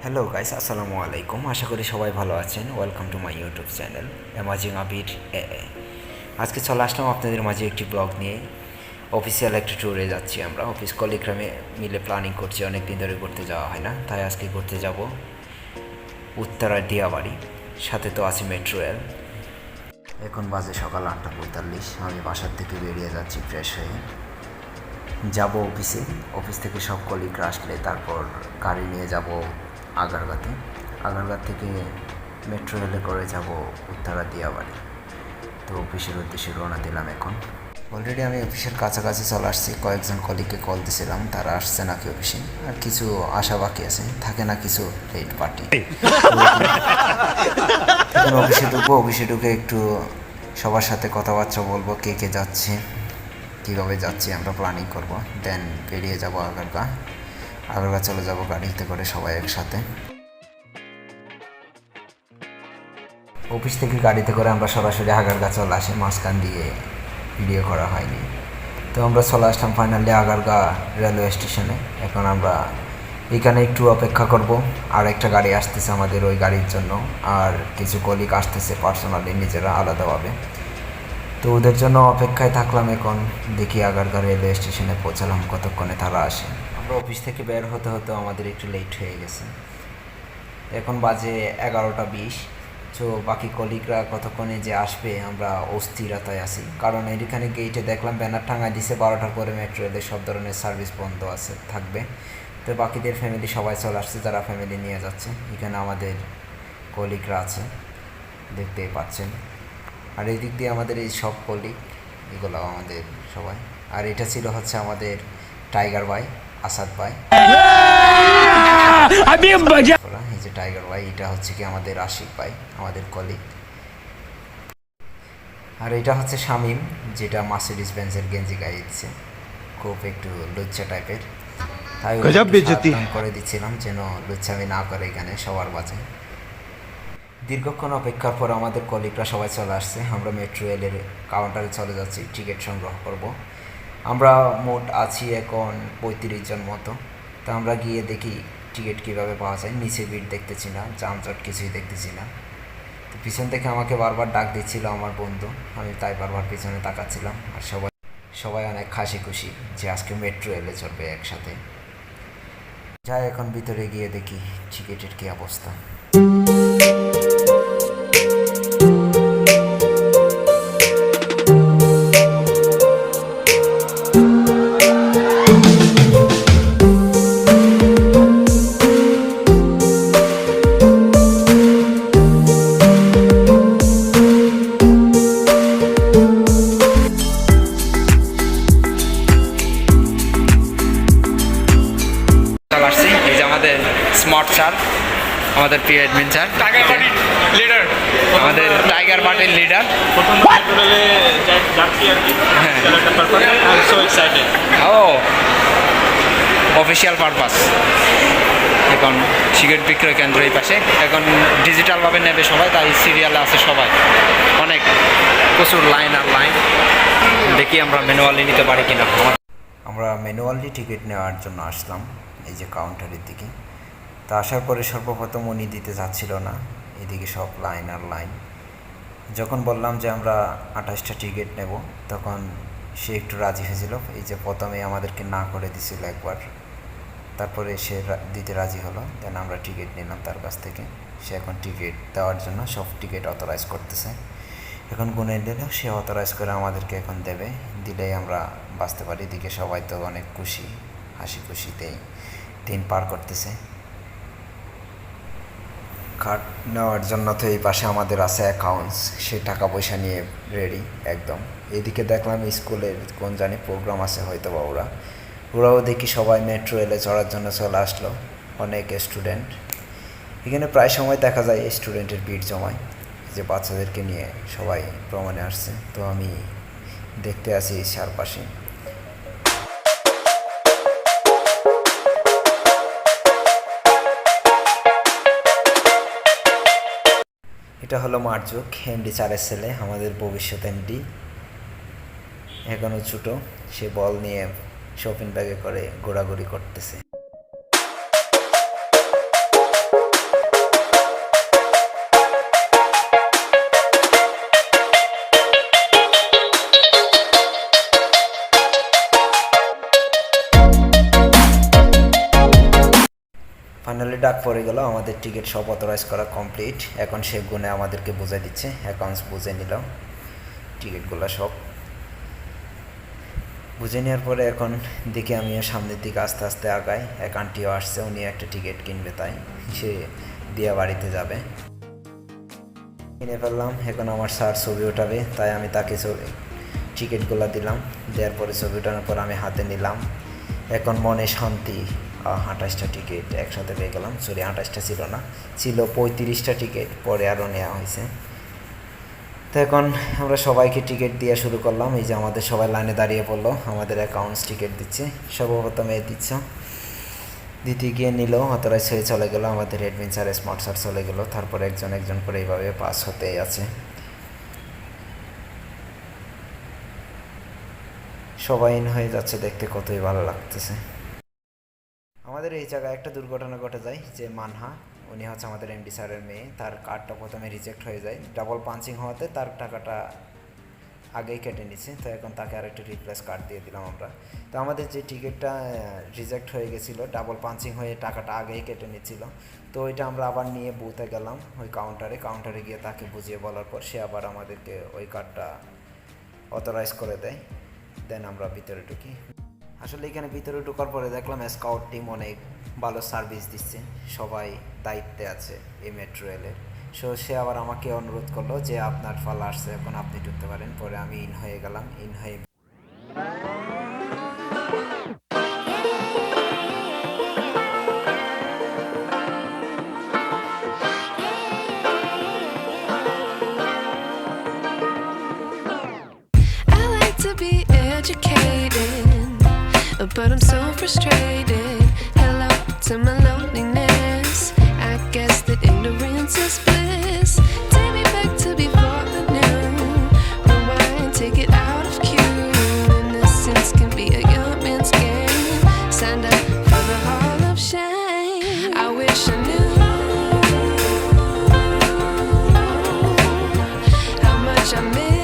Hello guys, আসসালামু আলাইকুম। আশা করি সবাই ভালো আছেন। Welcome to my YouTube channel amazing Abir এ। আজকে চলে আসলাম আপনাদের মাঝে একটি ব্লগ নিয়ে। অফিসিয়াল একটা ট্যুরে যাচ্ছি আমরা। অফিস কলিগরা মিলে প্ল্যানিং করছি, অনেক দিন ধরে ঘুরতে যাওয়া হয় না, তাই আজকে ঘুরতে যাব উত্তরা দিয়াবাড়ি। সাথে তো আছে মেট্রো রেল। এখন বাজে সকাল 8:45। আমি বাসার থেকে বেরিয়ে যাচ্ছি ফ্রেশ হয়ে, যাব অফিসে। অফিস থেকে সব কলিগরা আসলে তারপর গাড়ি নিয়ে যাব আগারগাঁতে। আগারগাঁ থেকে মেট্রো রেলে করে যাব উত্তরা দিয়াবাড়ি। তো অফিসের উদ্দেশ্যে রওনা দিলাম এখন। অলরেডি আমি অফিসের কাছাকাছি চলে আসছি। কয়েকজন কলিগকে কল দিয়েছিলাম, তারা আসছে নাকি অফিসে, আর কিছু আসা বাকি আছে, থাকে না কিছু লেট পার্টি। এখন অফিসে ঢুকে একটু সবার সাথে কথাবার্তা বলবো, কে কে যাচ্ছে, কীভাবে যাচ্ছি আমরা প্ল্যানিং করব। দেন বেরিয়ে যাব আগারগাঁ চলে যাব গাড়িতে করে সবাই একসাথে। অফিস থেকে গাড়িতে করে আমরা সরাসরি আগারগাঁ চলে আসি, মাঝখান দিয়ে ভিডিও করা হয়নি। তো আমরা চলে আসলাম ফাইনালি আগারগাঁ রেলওয়ে স্টেশনে। এখন আমরা এখানে একটু অপেক্ষা করব, আর একটা গাড়ি আসতেছে আমাদের ওই গাড়ির জন্য, আর কিছু কলিগ আসতেছে পার্সোনালি নিজেরা আলাদাভাবে। তো ওদের জন্য অপেক্ষায় থাকলাম। এখন দেখি আগারগাঁ রেলওয়ে স্টেশনে পৌঁছালাম, কতক্ষণে তারা আসে। আমরা অফিস থেকে বের হতে হতে আমাদের একটু লেট হয়ে গেছে। এখন বাজে 11:20। তো বাকি কলিগরা কতক্ষণে যে আসবে আমরা অস্থিরতায় আছি, কারণ এখানে গেটে দেখলাম ব্যানার টাঙায় দিছে 12টার পরে মেট্রো রেলের সব ধরনের সার্ভিস বন্ধ থাকবে। তো বাকিদের ফ্যামিলি সবাই চলে আসছে, যারা ফ্যামিলি নিয়ে যাচ্ছে। এখানে আমাদের কলিগরা আছে, দেখতেই পাচ্ছেন। আর এই দিক দিয়ে আমাদের এই সব কলিগ, এগুলো আমাদের সবাই। আর এটা ছিল হচ্ছে আমাদের টাইগার ভাই, আসাদ ভাই। এই যে টাইগার ভাই, এটা হচ্ছে কি আমাদের আশিক ভাই, আমাদের কলিগ। আর এটা হচ্ছে শামিম, যেটা মার্সিডিজ বেঞ্জের গেঞ্জি গায়ে দিচ্ছে, খুব একটু লুচ্চা টাইপের। তাই করে দিচ্ছিলাম যেন লুচ্চামি না করে এখানে সবার বাজে। দীর্ঘক্ষণ অপেক্ষার পর আমাদের কলিগরা সবাই চলে আসছে। আমরা মেট্রো রেলের কাউন্টারে চলে যাচ্ছি টিকিট সংগ্রহ করব। আমরা মোট আছি এখন 35 জন মতো। তা আমরা গিয়ে দেখি টিকিট কীভাবে পাওয়া যায়। নিচে ভিড় দেখতেছি না, যানজট কিছুই দেখতেছি না। তো পিছন থেকে আমাকে বারবার ডাক দিচ্ছিল আমার বন্ধু, আমি তাই বারবার পিছনে তাকাচ্ছিলাম। আর সবাই অনেক হাসি খুশি যে আজকে মেট্রো রেলে চড়বে একসাথে। যাই এখন ভিতরে গিয়ে দেখি টিকিটের কী অবস্থা। এই যে আমাদের স্মার্ট স্যার, আমাদের প্রিয় অ্যাডমিন স্যার, লিডার, আমাদের টাইগার পার্টির লিডার। ও অফিসিয়াল পারপাস। এখন সিগারেট বিক্রয় কেন্দ্র এই পাশে, এখন ডিজিটালভাবে নেবে সবাই, তাই সিরিয়ালে আছে সবাই। অনেক প্রচুর লাইন আর লাইন। দেখি আমরা ম্যানুয়ালি নিতে পারি কিনা। আমরা ম্যানুয়ালি টিকিট নেওয়ার জন্য আসলাম এই যে কাউন্টারের দিকে। তা আসার পরে সর্বপ্রথম উনি দিতে চাচ্ছিল না, এদিকে সব লাইন আর লাইন। যখন বললাম যে আমরা 28টা টিকিট নেব, তখন সে একটু রাজি হয়েছিল। এই যে প্রথমে আমাদেরকে না করে দিছিল একবার, তারপরে সে দিতে রাজি হলো। দেন আমরা টিকিট নিলাম তার কাছ থেকে। সে এখন টিকিট দেওয়ার জন্য সব টিকিট অথরাইজ করতেছে। এখন গুনে দিলে সে অথরাইজ করে আমাদেরকে এখন দেবে, দিলেই আমরা বাঁচতে পারি। এদিকে সবাই তো অনেক খুশি, হাসি খুশিতেই দিন পার করতেছে। কার্ড নেওয়ার জন্য তো এই পাশে আমাদের আছে অ্যাকাউন্টস, সে টাকা পয়সা নিয়ে রেডি একদম। এদিকে দেখলাম স্কুলের কোন জানি প্রোগ্রাম আছে হয়তো বা ওরাও দেখি সবাই মেট্রো রেলে চড়ার জন্য চলে আসলো। অনেক স্টুডেন্ট এখানে প্রায় সময় দেখা যায়, স্টুডেন্টের ভিড় জমায়, যে বাচ্চাদেরকে নিয়ে সবাই ভ্রমণে আসছে। তো আমি দেখতে আসি চারপাশে। এটা হলো মার্জুক, এমডি চারের ছেলে, আমাদের ভবিষ্যৎ এমডি। এখনও ছোটো, সে বল নিয়ে শপিং ব্যাগে করে ঘোরাঘুরি করতেছে। ফাইনালি ডাক পড়ে গেল, আমাদের টিকিট সব অথরাইজ করা কমপ্লিট। এখন সে গুণে আমাদেরকে বুঝে দিচ্ছে, অ্যাকাউন্টস বুঝে নিল টিকিটগুলো সব বুঝে নেওয়ার পরে এখন দেখি আমিও সামনের দিকে আস্তে আস্তে আগাই। এক আন্টিও আসছে, উনি একটা টিকিট কিনবে, তাই সে দিয়া বাড়িতে যাবে। কিনে ফেললাম। এখন আমার স্যার ছবি ওঠাবে, তাই আমি তাকে টিকিটগুলো দিলাম। দেওয়ার পরে ছবি ওঠানোর পর আমি হাতে নিলাম। এখন মনে শান্তি, 28টা টিকিট একসাথে পেয়ে গেলাম। সরি, 28টা ছিল না, ছিল 35টা টিকিট, পরে আরও নেওয়া হয়েছে। তো এখন আমরা সবাইকে টিকিট দিয়ে শুরু করলাম। এই যে আমাদের সবাই লাইনে দাঁড়িয়ে পড়লো, আমাদের অ্যাকাউন্টস টিকিট দিচ্ছে। সর্বপ্রথম দিচ্ছে, দিতে গিয়ে নিল, অথরাইজ হয়ে চলে গেলো। আমাদের অ্যাডভেঞ্চার স্মার্ট স্যার চলে গেলো। তারপরে একজন একজন করে এইভাবে পাস হতেই আছে। সবাই ইন হয়ে যাচ্ছে, দেখতে কতই ভালো লাগতেছে। আমাদের এই জায়গায় একটা দুর্ঘটনা ঘটে যায়, যে মানহা, উনি হচ্ছে আমাদের এমডি স্যারের মেয়ে। তার কার্ডটা প্রথমে রিজেক্ট হয়ে যায়, ডাবল পাঞ্চিং হওয়াতে তার টাকাটা আগেই কেটে নিচ্ছে। তো এখন তাকে আরেকটা রিপ্লেস কার্ড দিয়ে দিলাম আমরা। তো আমাদের যে টিকিটটা রিজেক্ট হয়ে গেছিলো, ডাবল পাঞ্চিং হয়ে টাকাটা আগেই কেটে নিচ্ছিল। তো ওইটা আমরা আবার নিয়ে বুথে গেলাম, ওই কাউন্টারে গিয়ে তাকে বুঝিয়ে বলার পর সে আবার আমাদেরকে ওই কার্ডটা অথরাইজ করে দেয়। দেন আমরা ভিতরে ঢুকি। আসলে এখানে ভিতরে ঢোকার পরে দেখলাম স্কাউট টিম অনেক ভালো সার্ভিস দিচ্ছে, সবাই দায়িত্বে আছে এই মেট্রো রেলের। সে আবার আমাকে অনুরোধ করলো যে আপনার পালা আসছে, এখন আপনি ঢুকতে পারেন। পরে আমি ইন হয়ে গেলাম। ইন হয়ে but I'm so frustrated. Hello to my loneliness. I guess that ignorance is bliss. Take me back to before I knew. Rewind, take it out of cue. Innocence can be a young man's game. Signed up for the hall of shame. I wish I knew how much I miss.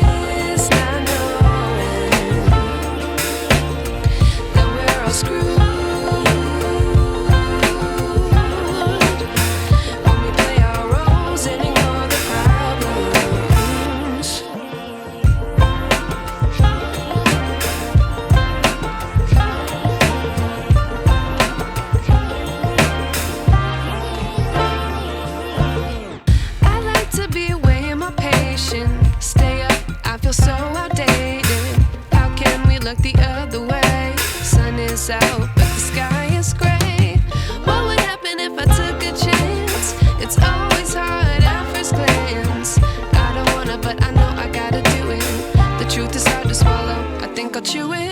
The other way, sun is out but the sky is gray. What would happen if I took a chance? It's always hard at first glance. I don't wanna, but I know I gotta do it. The truth is hard to swallow, I think I'll chew it.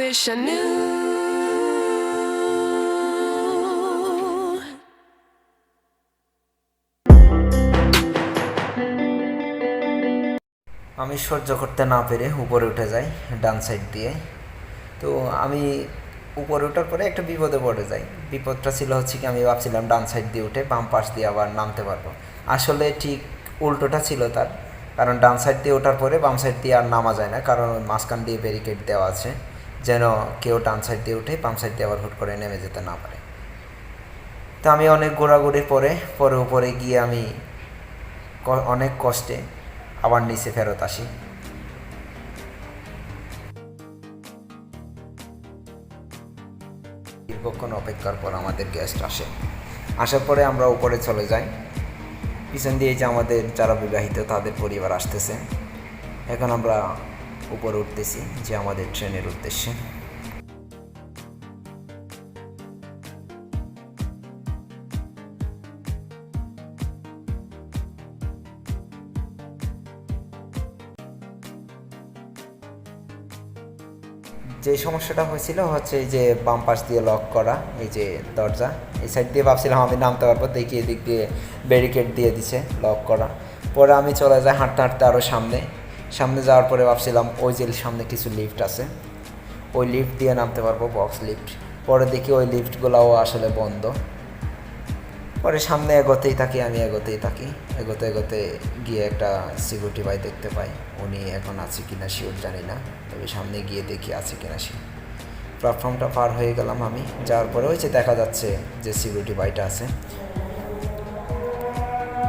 wish I knew. আমি সহ্য করতে না পেরে উপরে উঠে যাই ডান side দিয়ে। তো আমি উপরে ওঠার পরে একটা বিপদে পড়ে যাই। বিপদটা ছিল হচ্ছে কি, আমি ভাবছিলাম ডান সাইড দিয়ে উঠে বাম পাশ দিয়ে আবার নামতে পারবো। আসলে ঠিক উল্টোটা ছিল তার, কারণ ডান সাইড দিয়ে ওঠার পরে বাম সাইড দিয়ে আর নামা যায় না, কারণ মাঝখান দিয়ে ব্যারিকেড দেওয়া আছে, যেন কেউ ডান সাইড দিয়ে উঠে বাম সাইড দিয়ে আবার হুট করে নেমে যেতে না পারে। তো আমি অনেক ঘোরাঘুরির পরে উপরে গিয়ে আমি অনেক কষ্টে আবার নিচে ফেরত আসি। কিছুক্ষণ অপেক্ষার পর আমাদের গেস্ট আসে। আসার পরে আমরা উপরে চলে যাই। পিছন দিয়ে যে আমাদের যারা বিবাহিত তাদের পরিবার আসতেছে। এখন আমরা উপরে উঠতেছি যে আমাদের ট্রেনের উদ্দেশ্যে। যে সমস্যাটা হয়েছিল হচ্ছে এই যে বাম পাশ দিয়ে লক করা, এই যে দরজা এই সাইড দিয়ে ভাবছিলাম আমি নামতে পারবো, দেখি এদিক দিয়ে ব্যারিকেড দিয়ে দিছে লক করা। পরে আমি চলে যাই হাঁটতে হাঁটতে আরও সামনে যাওয়ার পরে ভাবছিলাম ওই যে সামনে কিছু লিফট আছে, ওই লিফট দিয়ে নামতে পারবো, বক্স লিফট। পরে দেখি ওই লিফটগুলোও আসলে বন্ধ। পরে সামনে এগোতেই থাকি, এগোতে গিয়ে একটা সিকিউরিটি ভাই দেখতে পাই। উনি এখন আছে কিনা শিওর জানি না, তবে সামনে গিয়ে দেখি আছে কিনা সে। প্ল্যাটফর্মটা পার হয়ে গেলাম আমি, যাওয়ার পরে ওই যে দেখা যাচ্ছে যে সিকিউরিটি ভাইটা আছে,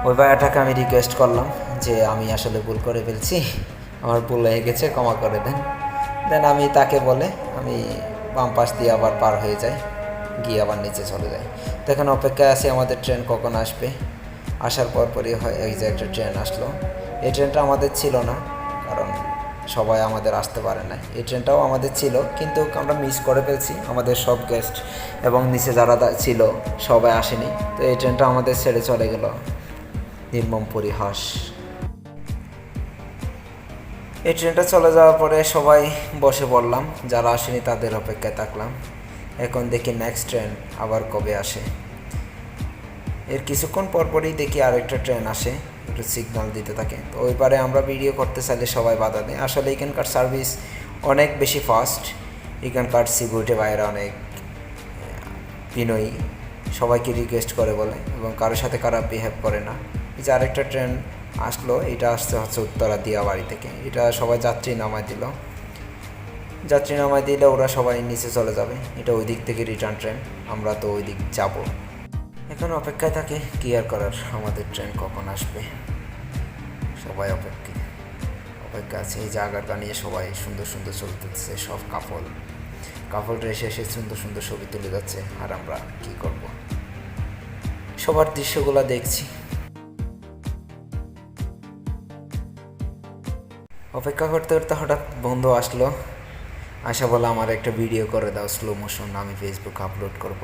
ওই ভাইয়াটাকে আমি রিকোয়েস্ট করলাম যে আমি আসলে ভুল করে ফেলছি, আমার ভুল হয়ে গেছে, ক্ষমা করে দেন আমি তাকে বলে আমি বাম পাশ দিয়ে আবার পার হয়ে যাই, গিয়ে আবার নিচে চলে যাই। তো এখন অপেক্ষায় আছি আমাদের ট্রেন কখন আসবে। আসার পরই হয় এই যে একটা ট্রেন আসলো। এই ট্রেনটা আমাদের ছিল না, কারণ সবাই আমাদের আসতে পারে না। এই ট্রেনটাও আমাদের ছিল, কিন্তু আমরা মিস করে ফেলছি। আমাদের সব গেস্ট এবং নিচে যারা ছিল সবাই আসেনি, তো এই ট্রেনটা আমাদের ছেড়ে চলে গেল। নির্মম পরিহাস। এই ট্রেনটা চলে যাওয়ার পরে সবাই বসে পড়লাম, যারা আসেনি তাদের অপেক্ষায় থাকলাম। এখন দেখি নেক্সট ট্রেন আবার কবে আসে। এর কিছুক্ষণ পরপরই দেখি আরেকটা ট্রেন আসে, একটু সিগন্যাল দিতে থাকে। তো ওইবারে আমরা ভিডিও করতে চাইলে সবাই বাধা দেয়। আসলে এখানকার সার্ভিস অনেক বেশি ফাস্ট, এখানকার সিকিউরিটি ভাইয়েরা অনেক বিনয়ী, সবাইকে রিকোয়েস্ট করে বলে এবং কারোর সাথে খারাপ বিহেভ করে না। এই যে আরেকটা ট্রেন আসলো, এটা আসতে হচ্ছে উত্তরা দিয়াবাড়ি থেকে। এটা সবাই যাত্রী নামায় দিলে ওরা সবাই নিচে চলে যাবে। এটা ওই দিক থেকে রিটার্ন ট্রেন, আমরা তো ওই দিক যাব। এখন অপেক্ষায় থাকে কি আর করার, আমাদের ট্রেন কখন আসবে। সবাই অপেক্ষা আছে। এই জায়গাটা নিয়ে সবাই সুন্দর সুন্দর ছবি তুলছে, সব কাপল ড্রেসে এসে সুন্দর সুন্দর ছবি তুলে যাচ্ছে, আর আমরা কি করব, সবার দৃশ্যগুলো দেখছি। অপেক্ষা করতে করতে হঠাৎ বন্ধু আসলো, আশা বলে আমার একটা ভিডিও করে দাও স্লো মোশন, আমি ফেসবুকে আপলোড করব।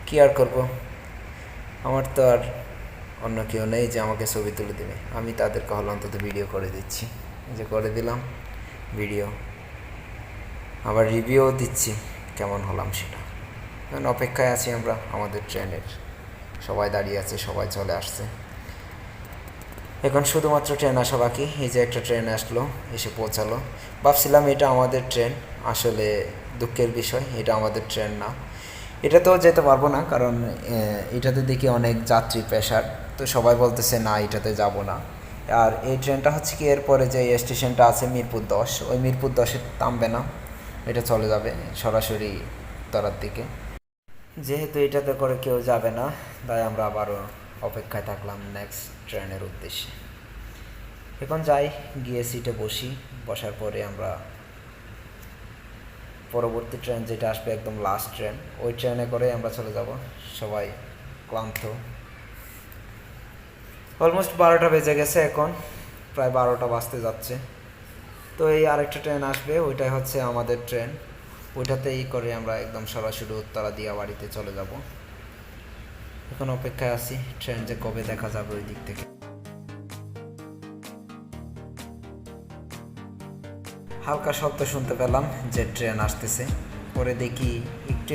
কি আর করব, আমার তো আর অন্য কেউ নেই যে আমাকে ছবি তুলে দেবে। আমি তাদেরকে হলো অন্তত ভিডিও করে দিচ্ছি, যে করে দিলাম ভিডিও, আবার রিভিউও দিচ্ছি কেমন হলাম সেটা। এখন অপেক্ষায় আছি আমরা আমাদের ট্রেনের, সবাই দাঁড়িয়ে আছে, সবাই চলে আসছে। এখন শুধুমাত্র ট্রেন আসা বাকি। এই যে একটা ট্রেন আসলো, এসে পৌঁছালো। ভাবছিলাম এটা আমাদের ট্রেন, আসলে দুঃখের বিষয় এটা আমাদের ট্রেন না। এটাতেও যেতে পারবো না, কারণ এটাতে দেখি অনেক যাত্রী প্রেশার, তো সবাই বলতেছে না এটাতে যাব না। আর এই ট্রেনটা হচ্ছে কি এরপরে যে স্টেশনটা আছে মিরপুর 10, ওই মিরপুর 10-এ থামবে না, এটা চলে যাবে সরাসরি উত্তরার দিকে। যেহেতু এটাতে করে কেউ যাবে না, তাই আমরা আবারও অপেক্ষায় থাকলাম নেক্সট ট্রেনের উদ্দেশ্যে। এখন যাই, গিয়ে সিটে বসার পরে আমরা পরবর্তী ট্রেন যেটা আসবে একদম লাস্ট ট্রেন, ওই ট্রেনে করে আমরা চলে যাব। সবাই ক্লান্ত, অলমোস্ট 12টা বেজে গেছে, এখন প্রায় 12টা বাজতে যাচ্ছে। তো এই আরেকটা ট্রেন আসবে, ওইটাই হচ্ছে আমাদের ট্রেন, ওইটাতেই করে আমরা একদম সরাসরি উত্তরা দিয়াবাড়িতে চলে যাব। এখন অপেক্ষায় আছি ট্রেন যে কবে দেখা যাবে ওই দিক থেকে। হালকা শব্দ শুনতে পেলাম যে ট্রেন আসতেছে, পরে দেখি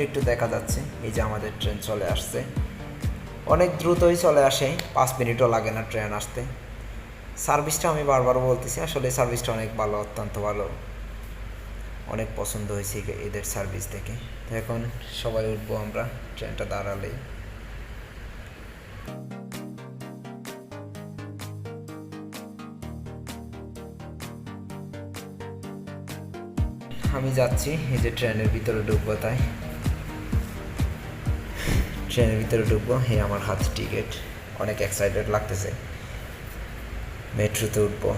একটু দেখা যাচ্ছে এই যে আমাদের ট্রেন চলে আসছে। অনেক দ্রুতই চলে আসে, 5 মিনিটও লাগে না ট্রেন আসতে। সার্ভিসটা আমি বারবার বলতেছি, আসলে সার্ভিসটা অনেক ভালো, অত্যন্ত ভালো, অনেক পছন্দ হয়েছে এদের সার্ভিস থেকে। তো এখন সবাই উঠবো আমরা, ট্রেনটা দাঁড়ালেই। আমি যাচ্ছি, এই যে ট্রেনের ভিতরে ঢুকবো, তাই ট্রেনের ভিতরে ঢুকবো। এই আমার হাত টিকিট, অনেক এক্সাইটেড লাগতেছে। মেট্রোতে উঠবো,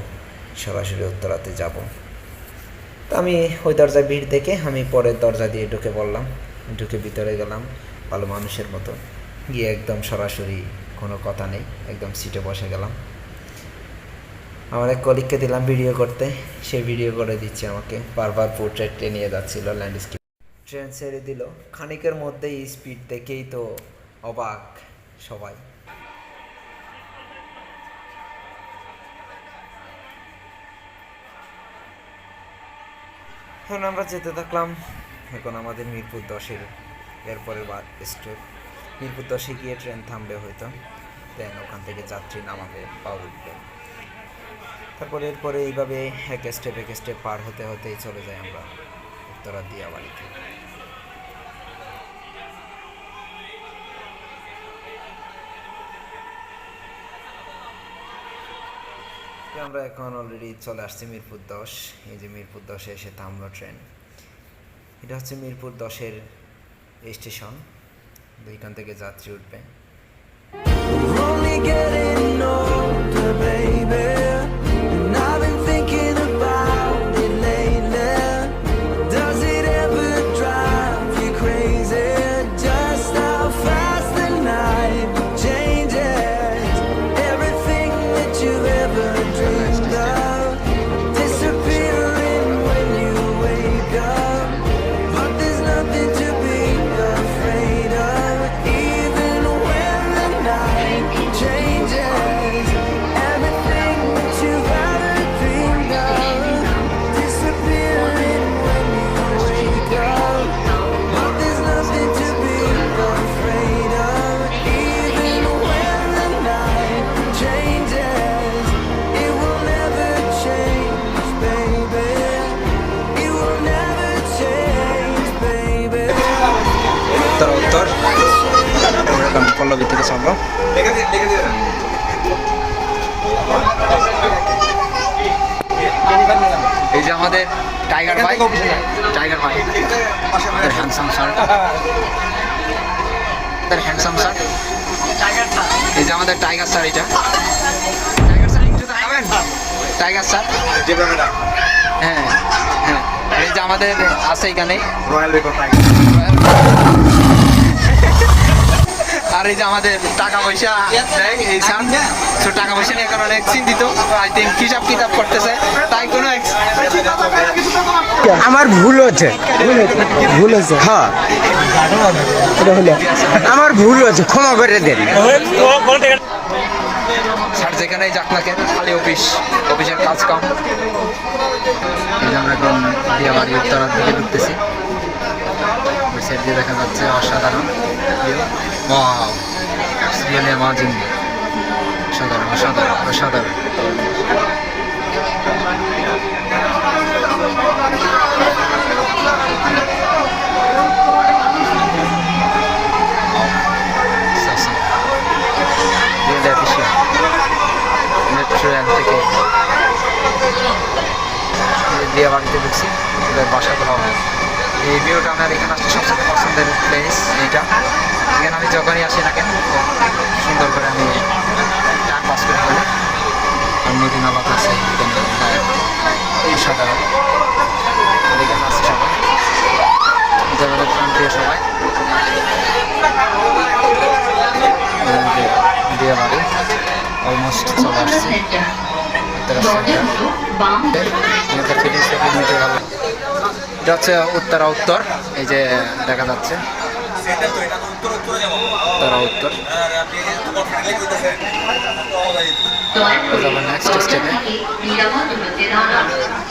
সরাসরি উত্তরাতে যাব। তো আমি ওই দরজায় ভিড় দেখে আমি পরের দরজা দিয়ে ঢুকে পড়লাম, ঢুকে ভিতরে গেলাম। ভালো মানুষের মতো। গিয়ে একদম সরাসরি কোনো কথা নেই, একদম সিটে বসে গেলাম। আমার এক কলিগকে দিলাম ভিডিও করতে, সে ভিডিও করে দিচ্ছে আমাকে, বারবার পোর্ট্রেটে নিয়ে যাচ্ছিল ল্যান্ডস্কেপ। ট্রেন ছেড়ে দিল, খানিকের মধ্যেই স্পিড দেখেই তো অবাক সবাই। এখন আমরা যেতে থাকলাম। এখন আমাদের মিরপুর 10-এর এরপরের স্টপ মিরপুর 10-এ গিয়ে ট্রেন থামবে হয়তো, দেন ওখান থেকে যাত্রী নামাবে বা উঠবে। তারপরে এরপরে এইভাবে এক স্টেপ পার হতে হতেই চলে যাই আমরা উত্তরা দিয়াবাড়িতে। আমরা এখন অলরেডি চলে আসছি মিরপুর 10। এই যে মিরপুর 10-এ এসে থামলো ট্রেন। এটা হচ্ছে মিরপুর 10-এর স্টেশন, দুইখান থেকে যাত্রী উঠবে। উত্তর পল্লবী থেকে ছাড়লো। এই যে আমাদের টাইগার ভাই, হ্যান্ডসাম স্যার, এই যে আমাদের টাইগার স্যার, এটা টাইগার স্যার, হ্যাঁ হ্যাঁ, এই যে আমাদের আছে এখানে রয়্যাল বেঙ্গল টাইগার। আর এই যে আমাদের টাকা পয়সা দেয় এই স্যার, তো টাকা পয়সা নিয়ে কারণ অনেক চিন্তিত, আই থিঙ্ক হিসাব কিতাব করতেছে, তাই কোনো আমার ভুল হচ্ছে হ্যাঁ, আমার ভুল হচ্ছে, ক্ষমা করে দেন স্যার। যেখানেই যাক না কেন খালি অফিসের কাজ কাম। আমরা এখন দিয়াবাড়ি উত্তরার দিকে ঢুকতেছি। ওই সাইড দিয়ে দেখা যাচ্ছে অসাধারণ রিয়েলি অ্যামাজিং, অসাধারণ অসাধারণ অসাধারণ। মেট্রো রেল থেকে দিয়াবাড়িতে ঢুকছি, ওদের বাসাগুলো। এই ভিউটা আমার এখানে আসতে সবচেয়ে পছন্দের প্লেস এইটা। এখানে আমি যখনই আসি না কেন সুন্দর করে আমি টাইম পাস করি এখানে। আর নদী নালা আছে এখানে, সাধারণ এখানে আছে সবাই, যাদের প্রিয় সবাই। দিয়াবাড়ি অলমোস্ট চলে আসছি। এটা হচ্ছে উত্তরা উত্তর, এই যে দেখা যাচ্ছে উত্তরা উত্তর। নেক্সট স্টেপে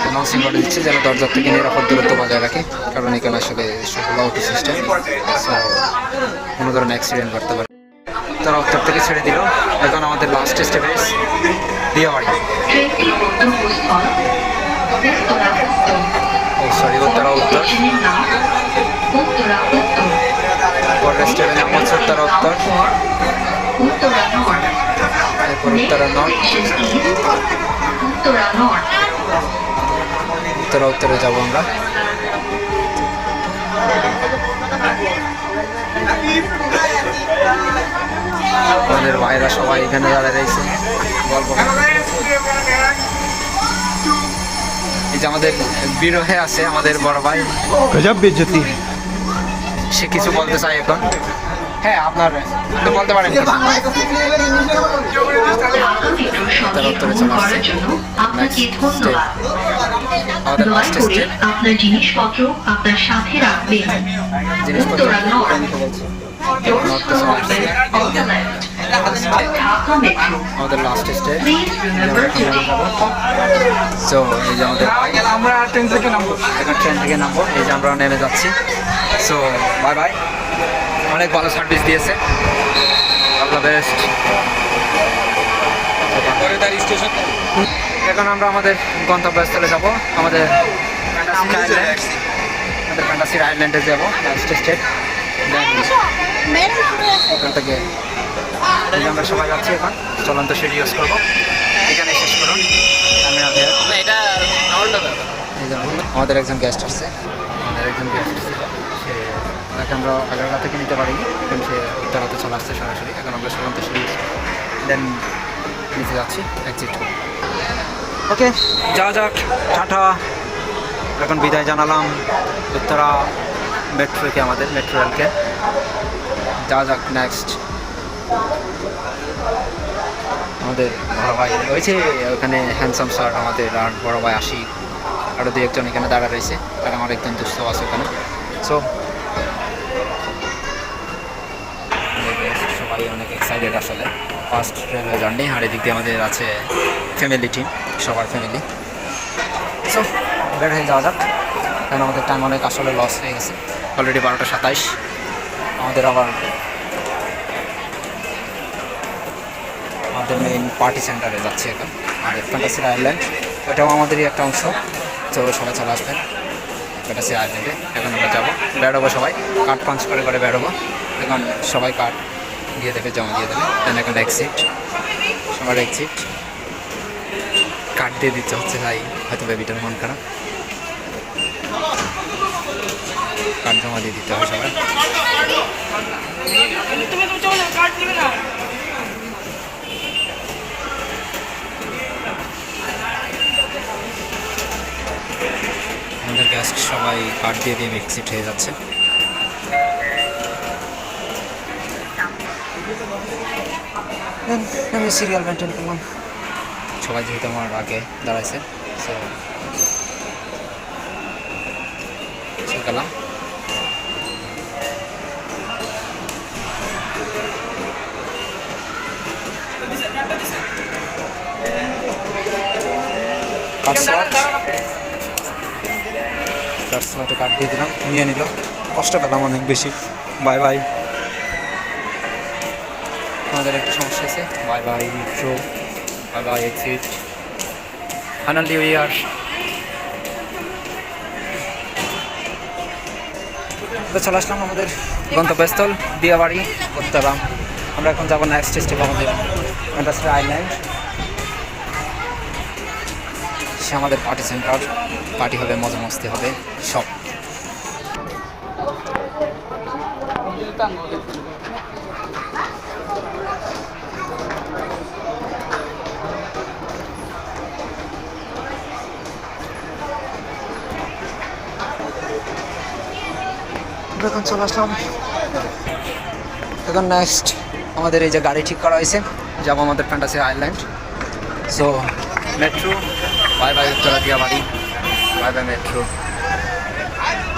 অ্যানাউন্সিং করে দিচ্ছে যেন দরজার থেকে নিরাপদ দূরত্ব বজায় রাখে, কারণ এখানে আসলে সকল আউট সিস্টেম, কোনো ধরনের অ্যাক্সিডেন্ট করতে পারে। উত্তরা উত্তর থেকে ছেড়ে দিল। এখন আমাদের লাস্ট স্টেপে দিয়াবাড়ি, সরি উত্তরা উত্তর। পরের স্টেপের নাম হচ্ছে উত্তরা উত্তর, এরপর উত্তরা নর্থ। উত্তরা উত্তরে যাবো আমরা। আমাদের ভাইরা সবাই এখানে দাঁড়িয়ে রয়েছে গল্প। এই যে আমাদের বিরহে আছে আমাদের বড় ভাই, গজব বেজ্জতি, সে কিছু বলতে চাই এখন। হ্যাঁ আপনার একটু বলতে পারেন ঢাকা মেট্রো সঙ্গে ভ্রমণ করার জন্য আপনাকে ধন্যবাদ। আমাদের দয়া লাস্ট করে স্টেপ আপনার জিনিসপত্র আপনার সাথে রাখবেন। জিনিসপত্র Uttara north. Doors will open on the left. Dhaka Metro. আমাদের last step Please remember to take so এই যে আমাদের আমরা ট্রেন থেকে নামবো। এখন ট্রেন থেকে নামবো, এই যে আমরা নেমে যাচ্ছি। সো বাই বাই, অনেক ভালো সার্ভিস দিয়েছে, অল দ্য বেস্ট। এখন আমরা আমাদের গন্তব্যস্থলে যাব, আমাদের ফ্যান্টাসির আইল্যান্ডে যাবো লাস্ট স্টেপ। ওখান থেকে এই যে আমরা সবাই যাচ্ছি এখন, চলন্ত সিঁড়ি ইউজ করবো। এখানে শেষ করুন। এই যে আমাদের একজন গেস্ট আসছে, তাকে আমরা আগ্রা থেকে নিতে পারিনি, কারণ সে উত্তরাতে চলে আসছে সরাসরি। এখন আমরা চলন্ত সিঁড়ি দেন নিতে যাচ্ছি এক্সিট। ওকে, যাওয়া যাক, টাটা। এখন বিদায় জানালাম উত্তরা মেট্রোকে, আমাদের মেট্রো রেলকে। যাওয়া যাক নেক্সট। আমাদের বড় ভাই রয়েছে ওখানে, হ্যান্ডসাম স্যার আমাদের, আর বড় ভাই আশিক, আরও দু একজন এখানে দাঁড়া রয়েছে, আর আমার একজন দুস্থ আছে ওখানে। সো সবাই অনেক এক্সাইটেড আসলে, ফার্স্ট রেলওয়ে জার্নি। আর এদিক দিয়ে আমাদের আছে ফ্যামিলি টিম, সবার ফ্যামিলি। সো বের হয়ে যাওয়া যাক, কারণ আমাদের টাইম অনেক আসলে লস হয়ে গেছে। অলরেডি 12:27। আমাদের আবার আমাদের মেইন পার্টি সেন্টারে যাচ্ছি এখন, আমাদের ফ্যান্টাসি আইল্যান্ড। ওটাও আমাদেরই একটা অংশ। তো সবাই চলে আসবেন ফ্যান্টাসি আইল্যান্ডে। এখন আমরা যাবো, বেরোবো, সবাই কার্ড পাঞ্চ করে করে বেরোবো। এখন সবাই কার্ড দিয়ে দেবে, জমা দিয়ে দেবে। দেন এখন এক্সিট, সবার এক্সিট। কার্ড দিয়ে দিতে হচ্ছে ভাই, হয়তো বেবিটার মন খারাপ। কার্ড জমা দিয়ে দিতে হবে সবাই। আমাদের গেস্ট সবাই কার্ড দিয়ে দিয়ে এক্সিট হয়ে যাচ্ছে। আমি সিরিয়াল মেনটেন করলাম, সবাই যেহেতু আমার আগে দাঁড়াইছে। সো গেলাম। কার্ড দিয়ে দিলাম, নিয়ে নিল, কষ্ট পেলাম অনেক বেশি। Bye bye. আমাদের একটু সমস্যা আছে। Bye bye metro, bye bye exit. Finally we are চলে আসলাম আমাদের গন্তব্যস্থল দিয়াবাড়ি, উত্তরা। আমরা এখন যাবো নেক্সট স্টেপ আমাদের ফ্যান্টাসি আইল্যান্ড। সে আমাদের পার্টি সেন্টার, পার্টি হবে, মজা মস্তি হবে সব। এখন চলে আসলাম, এখন নেক্সট আমাদের এই যে গাড়ি ঠিক করা হয়েছে, যাবো আমাদের fantasy island. So metro, bye bye Uttara Diabari, bye bye metro.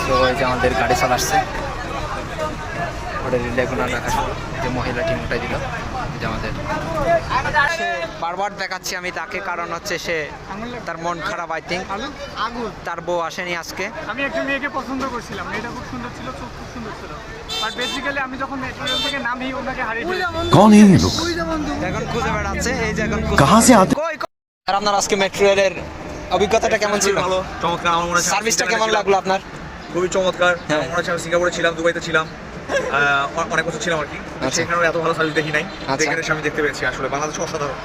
তো এই যে আমাদের গাড়ি চলে আসছে, ওটা রেগুলার রাখা শুরু, যে মহিলা টিম ওটাই দিল। যে আমাদের বারবার দেখাচ্ছি আমি তাকে, কারণ হচ্ছে সে তার মন খারাপ, আই থিঙ্ক তার বউ আসেনি আজকে। আমি একটা মেয়েকে পছন্দ করছিলাম, মেয়েটা খুব সুন্দর ছিল, চোখ খুব সুন্দর ছিল, আর বেসিক্যালি আমি যখন মেট্রো রেল থেকে নামি ওনাকে হারিয়ে ফেলেছি। कौन है ये लोग? এখন খুঁজে বেড়াচ্ছে, এই যে এখন कहाँ से आते? আর আপনার আজকে মেট্রো রেলের অভিজ্ঞতাটা কেমন ছিল? ভালো, চমৎকার। আমার মনে হয় সার্ভিসটা কেমন লাগলো আপনার? খুবই চমৎকার। হ্যাঁ। আমার মনে হচ্ছে আমি সিঙ্গাপুরে ছিলাম, দুবাইতে ছিলাম, অনেক বছর ছিলাম আর কি। আচ্ছা। সেখানে এত ভালো সার্ভিস দেখি নাই, আচ্ছা। এখানে এসে আমি দেখতে পেয়েছি। আসলে বাংলাদেশ অসাধারণ।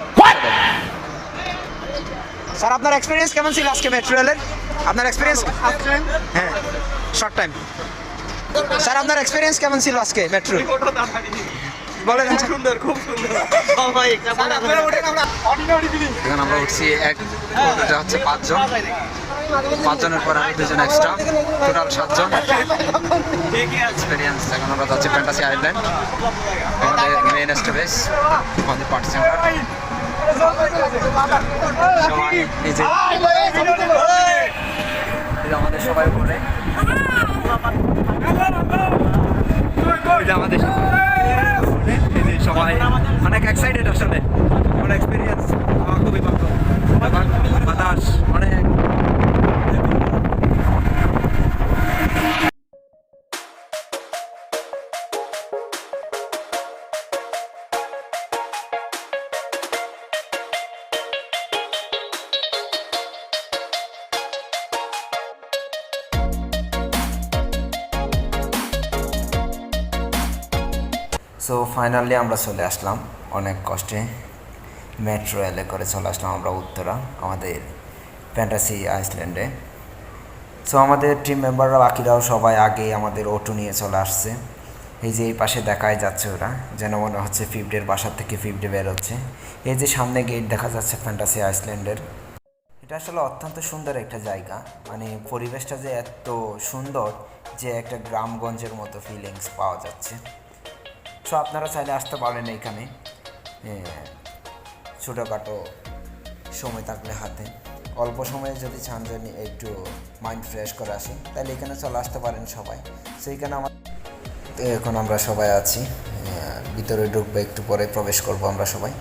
স্যার আপনার এক্সপিরিয়েন্স কেমন ছিল আজকে মেট্রো রেলের? আপনার এক্সপিরিয়েন্স? হ্যাঁ, শর্ট টাইম। স্যার আপনার এক্সপিরিয়েন্স কেমন ছিল আজকে মেট্রো? বলেন। সুন্দর, খুব সুন্দর। এখন আমরা উঠছি, এটা হচ্ছে 5 জন। 5 জনের পর আর 2 জন এক্সট্রা, টোটাল 7 জন এক্সপিরিয়েন্স। এখন আমরা যাচ্ছি ফ্যান্টাসি আইল্যান্ড, আমাদের মেইন স্টেজ, আমাদের পার্টি সেন্টার। সবাই এই যে আমাদের সবাই উপরে, আমাদের সবাই অনেক এক্সাইটেড, আসলে অনেক এক্সপিরিয়েন্স, খুবই ভালো বাতাস অনেক। সো ফাইনালি আমরা চলে আসলাম অনেক কষ্টে, মেট্রো রেলে করে চলে আসলাম আমরা উত্তরা, আমাদের ফ্যান্টাসি আইল্যান্ডে। সো আমাদের টিম মেম্বাররা বাকিরাও সবাই আগে আমাদের অটো নিয়ে চলে আসছে। এই যে এই পাশে দেখাই যাচ্ছে ওরা, যেন মনে হচ্ছে ফিফডের বাসার থেকে ফিফডে বেরোচ্ছে। এই যে সামনে গেট দেখা যাচ্ছে ফ্যান্টাসি আইল্যান্ডের, এটা আসলে অত্যন্ত সুন্দর একটা জায়গা, মানে পরিবেশটা যে এত সুন্দর যে একটা গ্রামগঞ্জের মতো ফিলিংস পাওয়া যাচ্ছে। সো আপনারা চাইলে আসতে পারেন এইখানে, ছোটোখাটো সময় থাকলে হাতে, অল্প সময়ে যদি চান যে একটু মাইন্ড ফ্রেশ করে আসি, তাহলে এখানে চলে আসতে পারেন সবাই। সো এইখানে এখন আমরা সবাই আছি, ভিতরে ঢুকবো, একটু পরে প্রবেশ করব আমরা সবাই।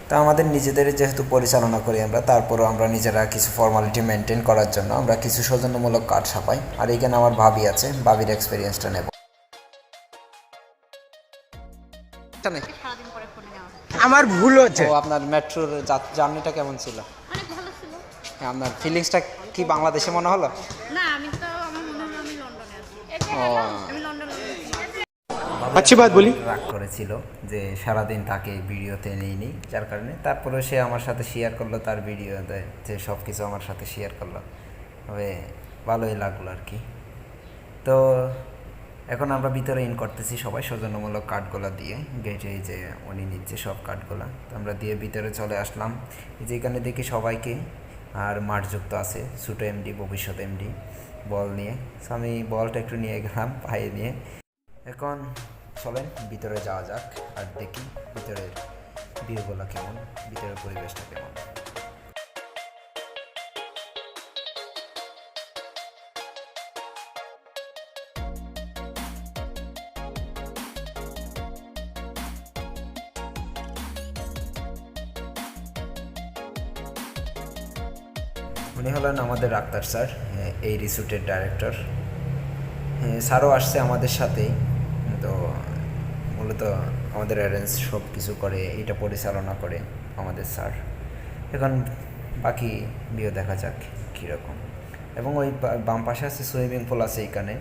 তা আমাদের নিজেদের যেহেতু পরিচালনা করি আমরা, তারপরও আমরা নিজেরা কিছু ফর্মালিটি মেনটেন করার জন্য আমরা কিছু সৌজন্যমূলক কার্ড ছাপাই। আর এইখানে আমার ভাবি আছে, ভাবির এক্সপিরিয়েন্সটা নেব। আমার ভুল হচ্ছে। ও আপনার মেট্রোর জার্নিটা কেমন ছিল? অনেক ভালো ছিল। হ্যাঁ, আপনার ফিলিংসটা কি বাংলাদেশে মনে হলো? না, আমার মনে হলো আমি লন্ডনে আছি। ও আমি লন্ডনে अच्छी बात बोली। রাগ করেছিল যে সারাদিন তাকে ভিডিওতে নেইনি, যার কারণে তারপরে সে আমার সাথে শেয়ার করলো, তার ভিডিওতে যে সব কিছু আমার সাথে শেয়ার করলো, তবে ভালোই লাগলো আর কি। তো এখন আমরা ভিতরে ইন করতেছি সবাই সৌজন্যমূলক কার্ডগুলো দিয়ে, গেটে যে উনি নিচ্ছে সব কার্ডগুলো, তো আমরা দিয়ে ভিতরে চলে আসলাম। যেখানে দেখি সবাইকে, আর মাঠযুক্ত আছে ছোটো এমডি, ভবিষ্যৎ এমডি বল নিয়ে। সো আমি বলটা একটু নিয়ে গেলাম পায়ে নিয়ে। এখন চলেন ভিতরে যাওয়া যাক আর দেখি ভিতরের ভিউগুলো কেমন, ভিতরের পরিবেশটা কেমন। উনি হলেন আমাদের আক্তার স্যার, এই রিসোর্টের ডাইরেক্টর। স্যারও আসছে আমাদের সাথেই, তো মূলত আমাদের অ্যারেঞ্জ সব কিছু করে, এটা পরিচালনা করে আমাদের স্যার। এখন বাকি ভিউ দেখা যাক কীরকম। এবং ওই বাম পাশে আছে সুইমিং পুল আছে এখানে,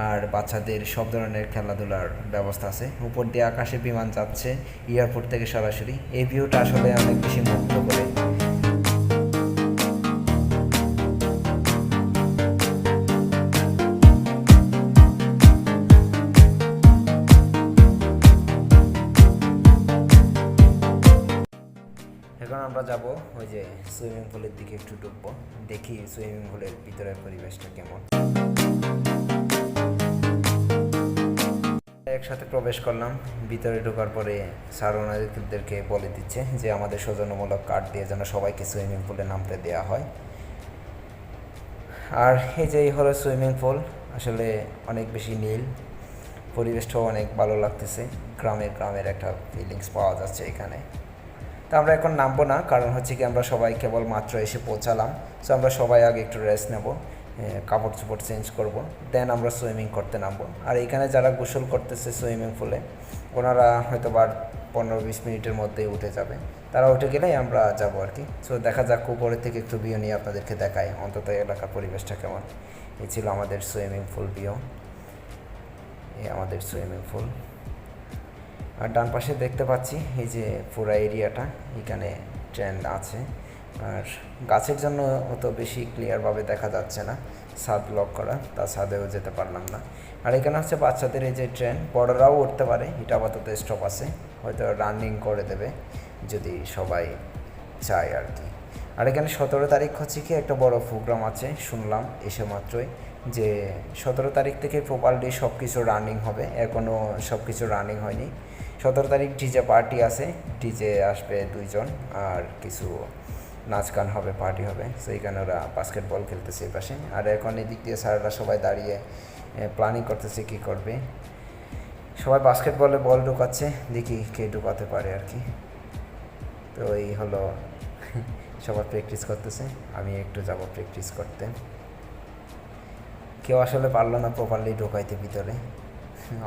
আর বাচ্চাদের সব ধরনের খেলাধুলার ব্যবস্থা আছে। উপর দিয়ে আকাশে বিমান যাচ্ছে এয়ারপোর্ট থেকে সরাসরি। এই ভিউটা আসলে অনেক বেশি মুগ্ধ করে। এখন আমরা যাব ওই যে সুইমিং পুলের দিকে, একটু ঢুকবো, দেখি সুইমিং পুলের ভিতরের পরিবেশটা কেমন। একসাথে প্রবেশ করলাম। ভিতরে ঢোকার পরে স্যার ওনাদেরকে বলে দিচ্ছে যে আমাদের সৌজন্যমূলক কার্ড দিয়ে যেন সবাইকে সুইমিং পুলে নামতে দেওয়া হয়। আর এই যে এই হলো সুইমিং পুল, আসলে অনেক বেশি নীল, পরিবেশটাও অনেক ভালো লাগতেছে, গ্রামের একটা ফিলিংস পাওয়া যাচ্ছে এখানে। তো আমরা এখন নামবো না, কারণ হচ্ছে কি আমরা সবাই কেবল মাত্র এসে পৌঁছালাম। সো আমরা সবাই আগে একটু রেস্ট নেব, কাপড় চোপড় চেঞ্জ করব, দেন আমরা সুইমিং করতে নামবো। আর এখানে যারা গোসল করতেছে সুইমিং পুলে, ওনারা হয়তো 15-20 মিনিটের মধ্যেই উঠে যাবে। তারা উঠে গেলেই আমরা যাব আর কি। সো দেখা যাক, উপরের থেকে একটু ভিউ নিয়ে আপনাদেরকে দেখাই অন্তত এলাকার পরিবেশটা কেমন। এই ছিল আমাদের সুইমিং পুল ভিউ, আমাদের সুইমিং পুল। আর ডান পাশে দেখতে পাচ্ছি এই যে পুরো এরিয়াটা, এখানে ট্রেন আছে। আর গাছের জন্য অত বেশি ক্লিয়ারভাবে দেখা যাচ্ছে না, ছাদ লক করা, তা ছাদেও যেতে পারলাম না। আর এখানে হচ্ছে বাচ্চাদের এই যে ট্রেন, বড়রাও উঠতে পারে, এটা আপাতত স্টপ আছে, হয়তো রানিং করে দেবে যদি সবাই চায় আর কি। আর এখানে 17 তারিখ হচ্ছে কি একটা বড় প্রোগ্রাম আছে, শুনলাম এসে মাত্রই যে 17 তারিখ থেকে প্রপারলি সব কিছু রানিং হবে, এখনও সব কিছু রানিং হয়নি। 17 তারিখ ডিজে পার্টি আছে, ডিজে আসবে 2 জন, আর কিছু নাচ গান হবে, পার্টি হবে। সো এইখানে ওরা বাস্কেটবল খেলতেছে এই পাশে, আর এখন এদিক দিয়ে স্যাররা সবাই দাঁড়িয়ে প্ল্যানিং করতেছে কী করবে। সবাই বাস্কেটবলে বল ঢুকাচ্ছে, দেখি কে ঢুকাতে পারে আর কি। তো এই হলো সবাই প্র্যাকটিস করতেছে, আমি একটু যাব প্র্যাকটিস করতে। কেউ আসলে পারলো না প্রপারলি ঢোকাইতে ভিতরে,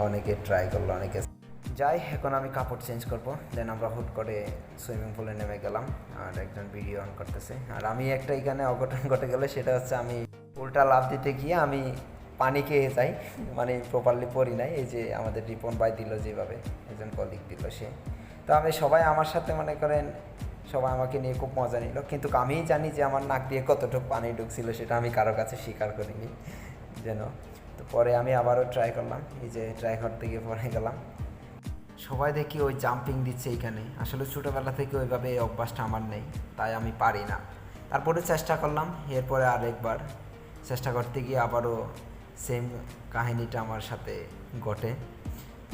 অনেকে ট্রাই করলো, অনেকে যাই। এখন আমি কাপড় চেঞ্জ করব, দেন আমরা হুট করে সুইমিং পুলে নেমে গেলাম, আর একজন ভিডিও অন করতেছে। আর আমি একটা এখানে অঘটন ঘটে গেলে, সেটা হচ্ছে আমি উল্টা লাফ দিতে গিয়ে আমি পানি খেয়ে যাই, মানে প্রপারলি পরি নাই। এই যে আমাদের রিপন ভাই দিল যেভাবে, একজন কলিগ দিল সে, তো আমি সবাই আমার সাথে মনে করেন সবাই আমাকে নিয়ে খুব মজা নিল, কিন্তু আমিই জানি যে আমার নাক দিয়ে কতটুকু পানি ঢুকছিল, সেটা আমি কারো কাছে স্বীকার করিনি যেন। তো পরে আমি আবারও ট্রাই করলাম, এই যে ট্রাই করতে গিয়ে পরে গেলাম। সবাই দেখি ওই জাম্পিং দিচ্ছে এইখানে, আসলে ছোটোবেলা থেকে ওইভাবে এই অভ্যাসটা আমার নেই, তাই আমি পারি না। তারপরে চেষ্টা করলাম, এরপরে আরেকবার চেষ্টা করতে গিয়ে আবারও সেম কাহিনিটা আমার সাথে ঘটে।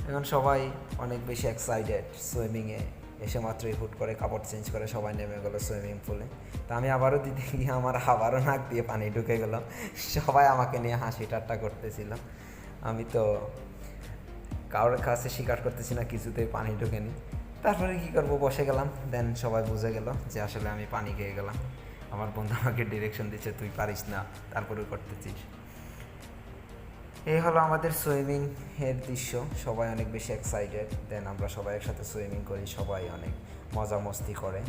এখন সবাই অনেক বেশি এক্সাইটেড, সুইমিংয়ে এসে মাত্রই হুট করে কাপড় চেঞ্জ করে সবাই নেমে গেলো সুইমিং পুলে। তা আমি আবারও দিতে গিয়ে আমার আবারও নাক দিয়ে পানি ঢুকে গেল, সবাই আমাকে নিয়ে হাসি ঠাট্টা করতেছিল। আমি তো কারোর কাছে স্বীকার করতেছি না কিছুতেই পানি ঢোকেনি। তারপরে কী করবো, বসে গেলাম। দেন সবাই বুঝে গেল যে আসলে আমি পানি খেয়ে গেলাম। আমার বন্ধু আমাকে ডিরেকশন দিচ্ছে, তুই পারিস না, তারপরেও করতেছিস। এই হলো আমাদের সুইমিং এর দৃশ্য, সবাই অনেক বেশি এক্সাইটেড। দেন আমরা সবাই একসাথে সুইমিং করি, সবাই অনেক মজা মস্তি করে।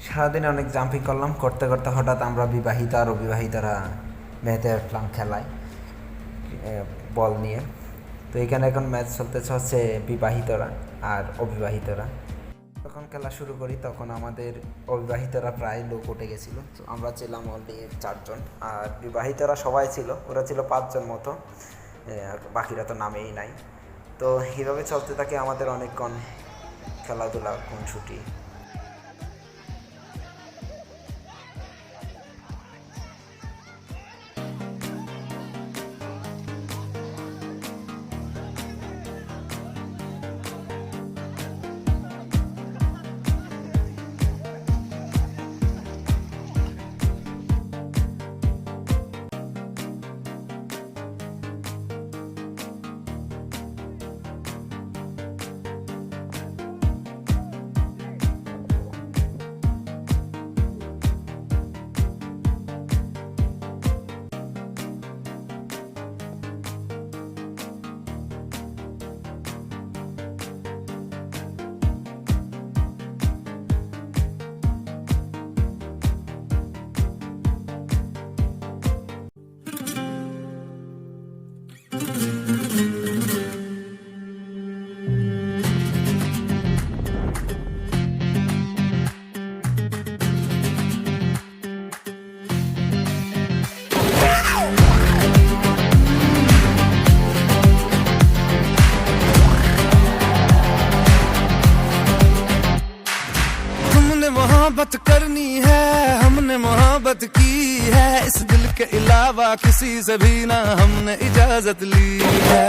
সারাদিন অনেক জাম্পিং করলাম, করতে করতে হঠাৎ আমরা বিবাহিত আর অবিবাহিতরা মেয়েতে উঠলাম খেলায় বল নিয়ে। তো এখানে এখন ম্যাচ চলতেছে হচ্ছে বিবাহিতরা আর অবিবাহিতরা। যখন খেলা শুরু করি তখন আমাদের অবিবাহিতরা প্রায় লোক উঠে গেছিলো, তো আমরা ছিলাম অলরেডি 4 জন, আর বিবাহিতরা সবাই ছিল, ওরা ছিল 5 জন মতো, বাকিরা তো নামেই নাই। তো এইভাবে চলতে থাকে আমাদের অনেকক্ষণ খেলাধুলা, কোন ছুটি। मोहब्बत करनी है, हमने मोहब्बत की है, इस दिल के अलावा किसी से भी ना हमने इजाजत ली है।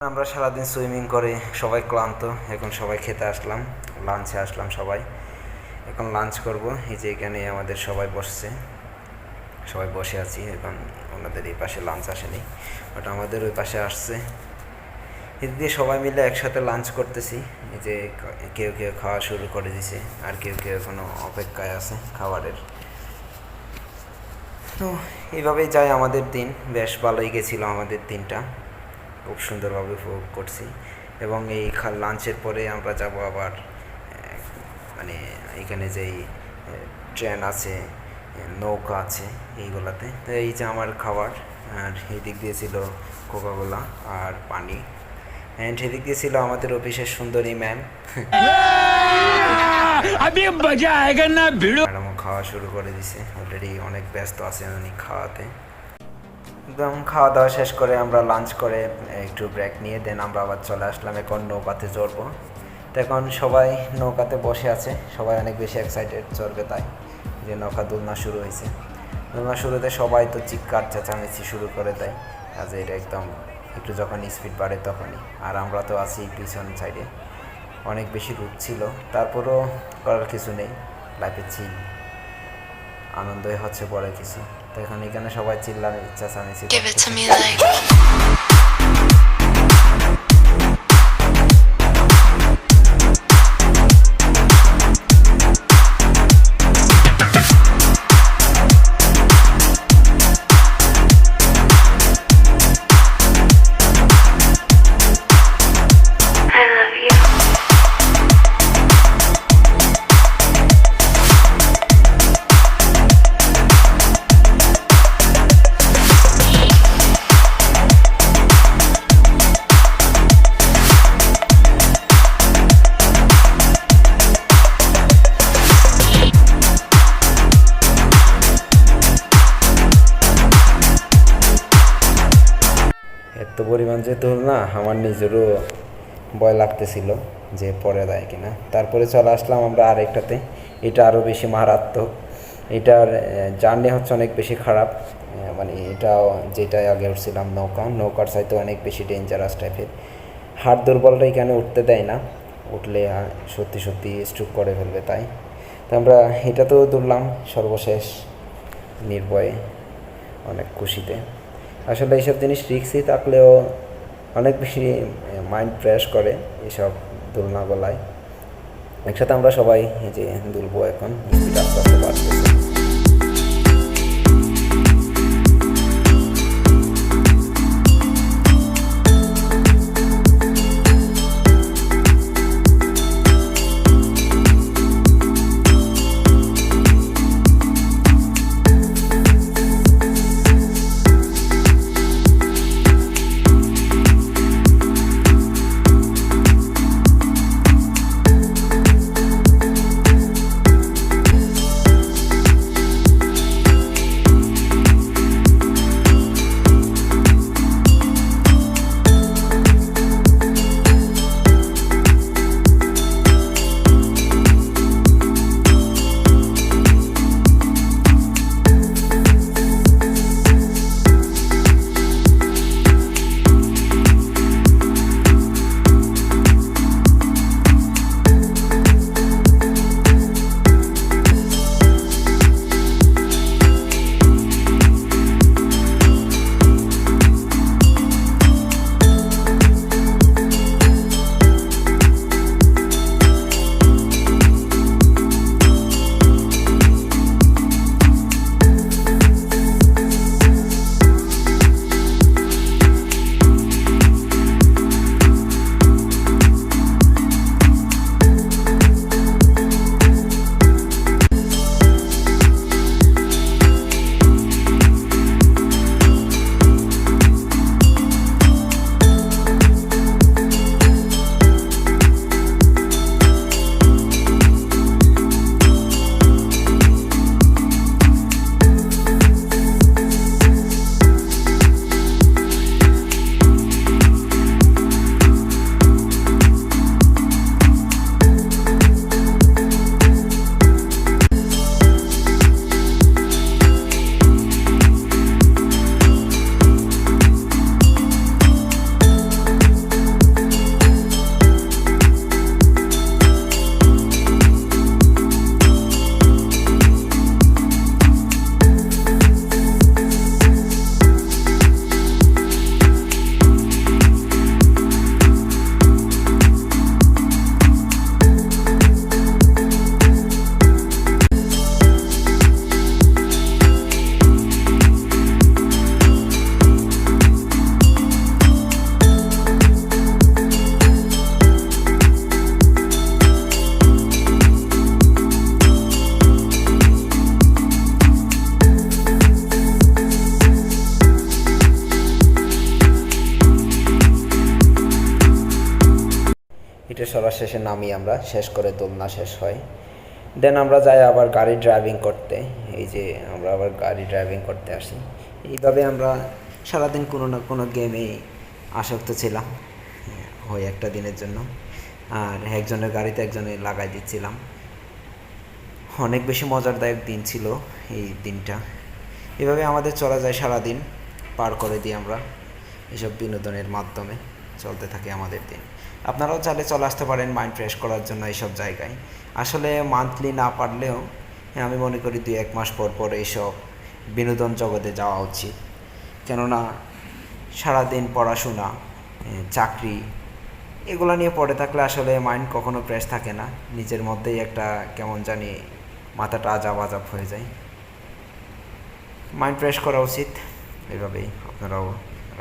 আমরা সারাদিন সুইমিং করে সবাই ক্লান্ত, এখন সবাই খেতে আসলাম, লাঞ্চে আসলাম সবাই। এখন লাঞ্চ করব, এই যে এখানে আমাদের সবাই বসছে, সবাই বসে আছি। এখন ওনাদের এই পাশে লাঞ্চ আসেনি, বাট আমাদের ওই পাশে আসছে। এদিক দিয়ে সবাই মিলে একসাথে লাঞ্চ করতেছি। এই যে কেউ কেউ খাওয়া শুরু করে দিছে, আর কেউ কেউ এখনো অপেক্ষায় আছে খাবারের। তো এইভাবেই যায় আমাদের দিন। বেশ ভালোই গেছিল আমাদের দিনটা, খুব সুন্দরভাবে উপভোগ করছি। এবং এই লাঞ্চের পরে আমরা যাব আবার মানে এখানে যেই ট্রেন আছে, নৌকা আছে, এইগুলাতে। তো এই যে আমার খাবার, আর এই দিক দিয়ে ছিল কোকাকোলা আর পানি। অ্যান্ড এদিক দিয়ে ছিল আমাদের অফিসের সুন্দরী ম্যাম। ম্যাডামও খাওয়া শুরু করে দিছে, অলরেডি অনেক ব্যস্ত আছে উনি খাওয়াতে। একদম খাওয়া দাওয়া শেষ করে আমরা লাঞ্চ করে একটু ব্রেক নিয়ে দেন আমরা আবার চলে আসলাম এখন নৌকাতে চড়বো। তো এখন সবাই নৌকাতে বসে আছে, সবাই অনেক বেশি এক্সাইটেড চড়বে, তাই যে নৌকা দোলনা শুরু হয়েছে। দোলনা শুরুতে সবাই তো চিৎকার চেঁচামেচি শুরু করে দেয়, আজ এটা একদম একটু যখন স্পিড বাড়ে তখনই। আর আমরা তো আছি পিছন সাইডে, অনেক বেশি রোদ ছিল, তারপরও করার কিছু নেই, লাইফে চিল, আনন্দই হচ্ছে বড় কিছু। তো এখন এখানে সবাই চিল্লার চেঁচামেচি Give it to me like I love you. এত পরিমাণ যে তোল না, আমার নিজেরও ভয় লাগতেছিল যে পরে দেয় কিনা। তারপরে চলে আসলাম আমরা আরেকটাতে, এটা আরও বেশি মারাত্মক। এটার জার্নি হচ্ছে অনেক বেশি খারাপ, মানে এটাও যেটাই আগে উঠছিলাম নৌকার চাইতে অনেক বেশি ডেঞ্জারাস টাইপের। হাড় দুর্বলটা এখানে উঠতে দেয় না, উঠলে সত্যি সত্যি স্ট্রোক করে ফেলবে। তাই তো আমরা এটাতেও দৌড়লাম সর্বশেষ নির্ভয়ে, অনেক খুশিতে। আসলে এইসব জিনিস রিস্কই থাকলেও অনেক বেশি মাইন্ড ফ্রেশ করে এইসব দোলনা গলায়। একসাথে আমরা সবাই এই যে দুলবো, এখন স্পিড আস্তে আস্তে বাড়তেছে। একটু চলা শেষে নামি আমরা, শেষ করে দোলনা শেষ হয়। দেন আমরা যাই আবার গাড়ি ড্রাইভিং করতে। এই যে আমরা আবার গাড়ি ড্রাইভিং করতে আসি। এইভাবে আমরা সারাদিন কোনো না কোনো গেমেই আসক্ত ছিলাম ওই একটা দিনের জন্য। আর একজনের গাড়িতে একজনে লাগাই দিচ্ছিলাম। অনেক বেশি মজারদায়ক দিন ছিল এই দিনটা। এভাবে আমাদের চলা যায় সারাদিন, পার করে দিই আমরা এসব বিনোদনের মাধ্যমে। চলতে থাকে আমাদের দিন। আপনারাও চাইলে চলে আসতে পারেন মাইন্ড ফ্রেশ করার জন্য এইসব জায়গায়। আসলে মান্থলি না পারলেও আমি মনে করি 2-1 মাস পর পর এইসব বিনোদন জগতে যাওয়া উচিত। কেননা সারাদিন পড়াশোনা, চাকরি এগুলো নিয়ে পড়ে থাকলে আসলে মাইন্ড কখনো ফ্রেশ থাকে না। নিজের মধ্যেই একটা কেমন জানি মাথাটা আজাব আজাব হয়ে যায়। মাইন্ড ফ্রেশ করা উচিত। এভাবেই আপনারাও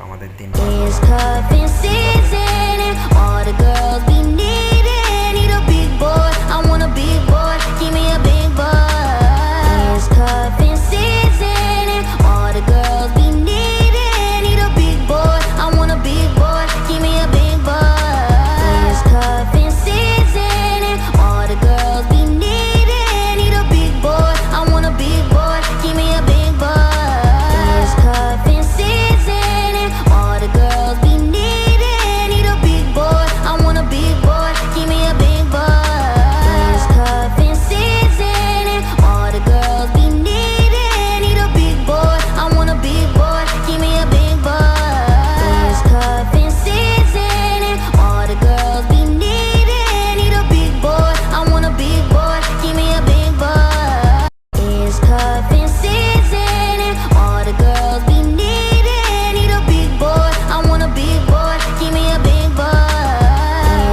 আমাদের দিন It's cuffing season and all the girls be needing. Need a big boy, I want a big boy, give me a big boy. It's cuffing season and all the girls be needing. Need a big boy, I want a big boy, give me a big boy. It's cuffing season and all the girls be needing. Need a big boy, I want a big boy, give me a big boy. It's cuffing season and all the girls be needing. Need a big boy, I want a big boy, give me a big boy. It's cuffing season and all the girls be needing. Need a big boy, I want a big boy, give me a big boy. It's cuffing season and all the girls be needing. Need a big boy, I want a big boy, give me a big boy. It's cuffing season and all the girls be needing. Need a big boy, I want a big boy, give me a big boy.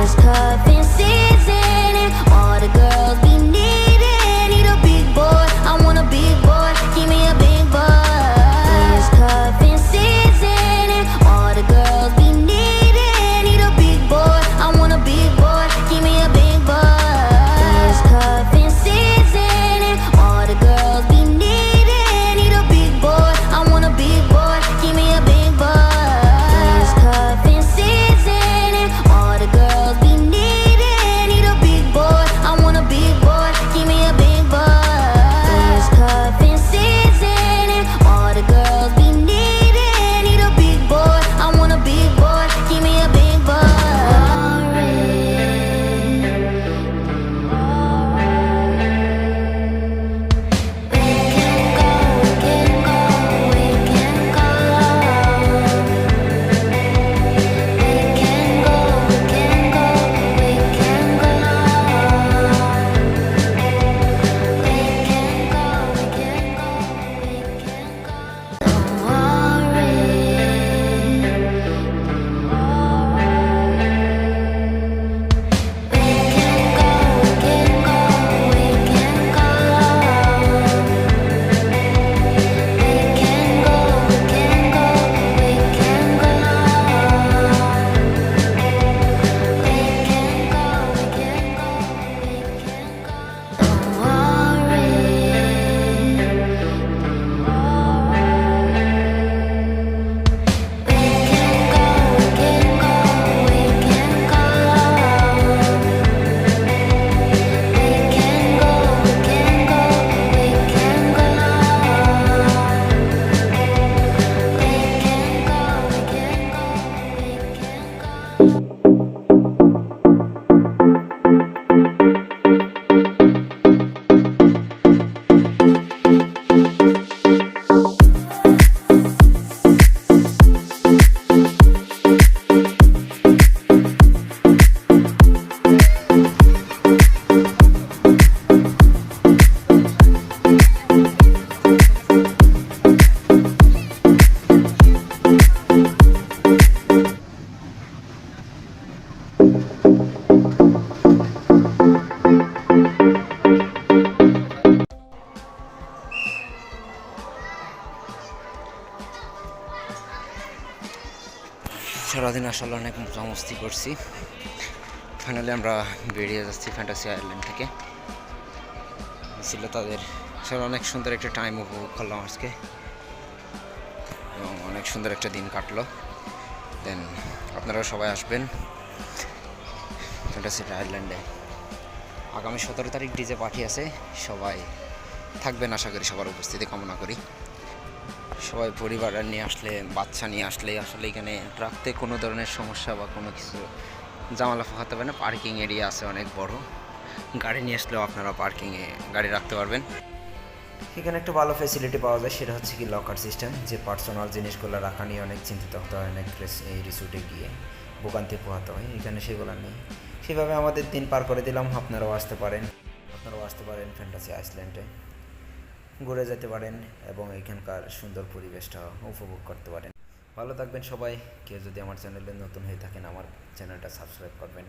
It's cuffing season and all the girls be needing. Need a big boy, I want a big boy, give me a big boy. It's cuffing season and all the girls be needing. Need a big boy, I want a big boy, give me a big boy. It's cuffing season and all the girls be needing. Need a big boy, I want a big boy, give me a big boy. It's cuffing season and all the girls be needing. Need a big boy, I want a big boy, give me a big boy. It's cuffing season and all the girls be needing. Need a big boy, I want a big boy, give me a big boy. সারাদিন আসলে অনেক মস্তি করছি। Finally আমরা বেরিয়ে যাচ্ছি fantasy island থেকে। ছিল তাদের আসলে অনেক সুন্দর একটা টাইম উপভোগ করলাম আজকে এবং অনেক সুন্দর একটা দিন কাটলো। দেন আপনারা সবাই আসবেন, ফ্যান্টাসি আইল্যান্ডে। আগামী 17 তারিখ ডিজে পার্টি আছে, সবাই থাকবেন আশা করি, সবার উপস্থিতি কামনা করি। সবাই পরিবার নিয়ে আসলে, বাচ্চা নিয়ে আসলে আসলে এখানে রাখতে কোনো ধরনের সমস্যা বা কোনো কিছু জামালা ফাঁকাতে হবে না। পার্কিং এরিয়া আছে অনেক বড়, গাড়ি নিয়ে আসলেও আপনারা পার্কিংয়ে গাড়ি রাখতে পারবেন। এখানে একটা ভালো ফেসিলিটি পাওয়া যায়, সেটা হচ্ছে কি লকার সিস্টেম, যে পার্সোনাল জিনিসগুলো রাখা নিয়ে অনেক চিন্তিত হতে হয় অনেক এই রিসোর্টে গিয়ে, ভোগান্তি পোহাতে হয়। এখানে সেগুলো নেই। সেভাবে আমাদের দিন পার করে দিলাম। আপনারাও আসতে পারেন ফ্যান্টাসি আইল্যান্ডে, ঘুরে যেতে পারেন এবং এখানকার সুন্দর পরিবেশটা উপভোগ করতে পারেন। ভালো থাকবেন সবাই। কেউ যদি আমার চ্যানেলে নতুন হয়ে থাকেন, আমার চ্যানেলটা সাবস্ক্রাইব করবেন।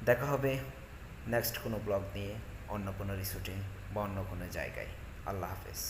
দেখা হবে নেক্সট কোনো ব্লগ নিয়ে, অন্য কোনো রিসোর্টে বা অন্য কোনো জায়গায়। আল্লাহ হাফেজ।